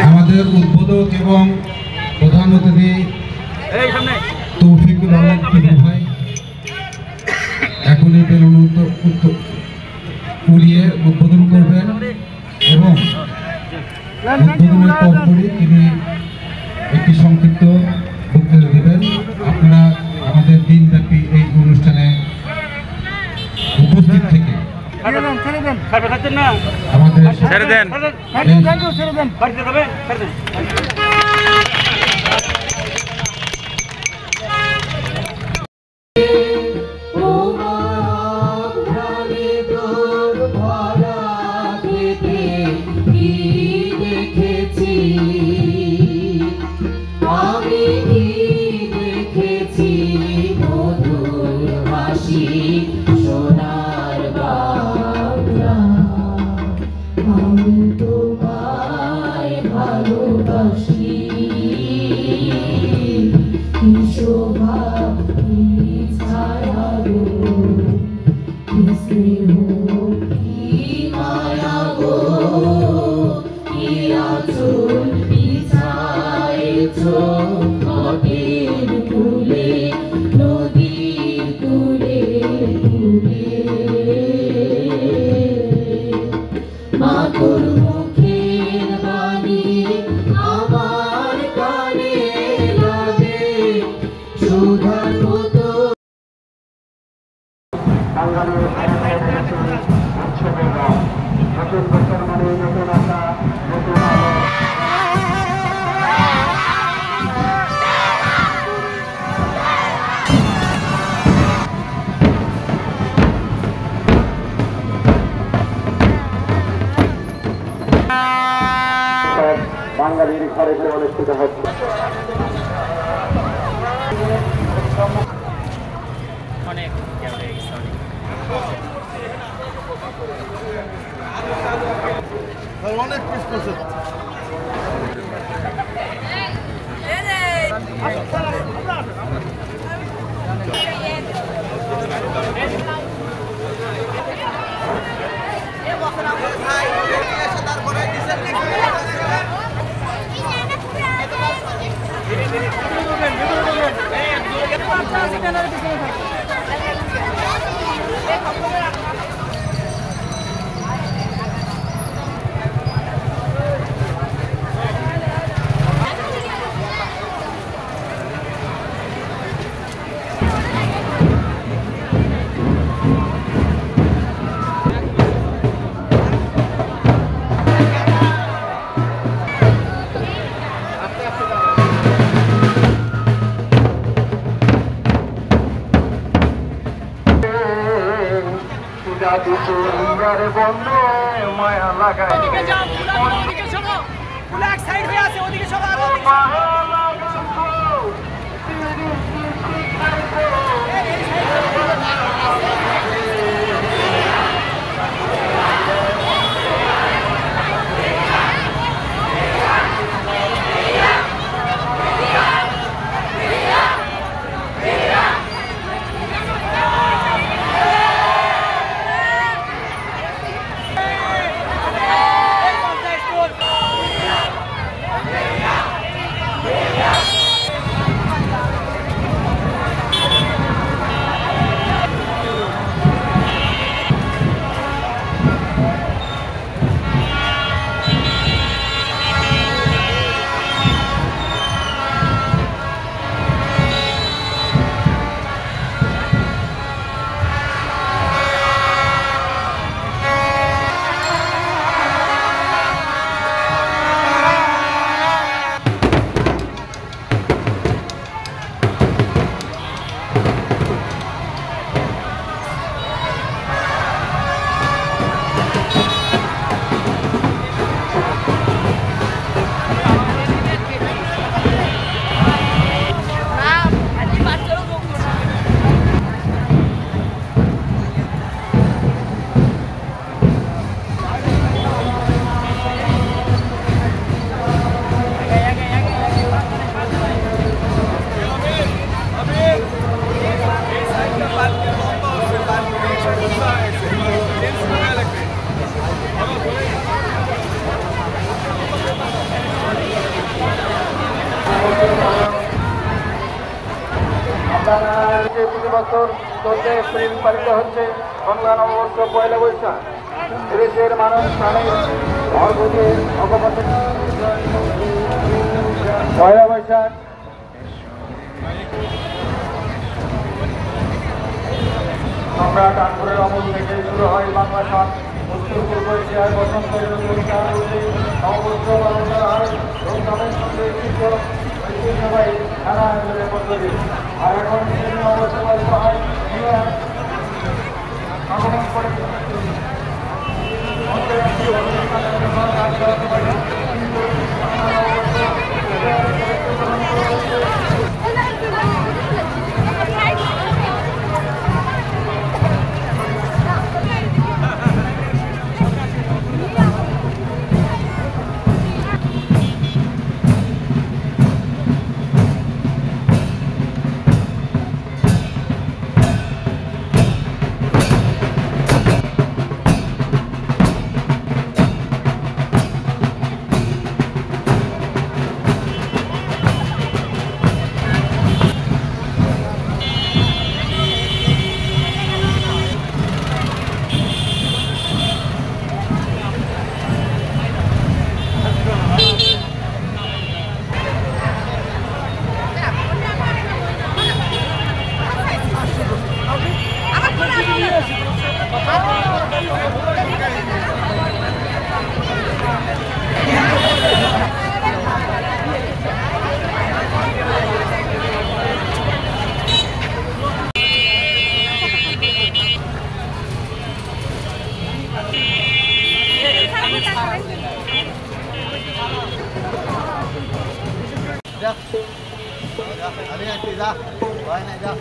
আমাদের উদ্বোধক এবং প্রধান অতিথি তৌফিকুল আলম ভাই এখনই বেলুন উড়িয়ে উদ্বোধন করবেন এবং উদ্বোধনের পরপরই তিনি একটি সংক্ষিপ্ত বক্তৃতা দেবেন। আপনারা আমাদের দিনব্যাপী এই অনুষ্ঠানে উপস্থিত থেকে বাঙালির ঘরে ঘরে অনুষ্ঠিত হচ্ছে। অনেক বন্ধু মায়া লাগায় প্রতি বছর 14 এপ্রিল পালিত হচ্ছে বাংলা নববর্ষ পয়লা বৈশাখ। দেশের মানুষ প্রাণের অর্ঘ্যকে অকপথে পয়লা বৈশাখ সম্রাট আকবরের আমল থেকে শুরু হয় বাংলা সাত উত্তর পূর্ব এশিয়ার বসন্ত ঋতুর নববর্ষ পালন করা হয় ধুমধামের সঙ্গে ঐতিহ্যবাহী নানা আয়োজনের মধ্য দিয়ে। আর এখন নববর্ষ পালিত হয় আগমন করে আমি আসছি যা হয় না যা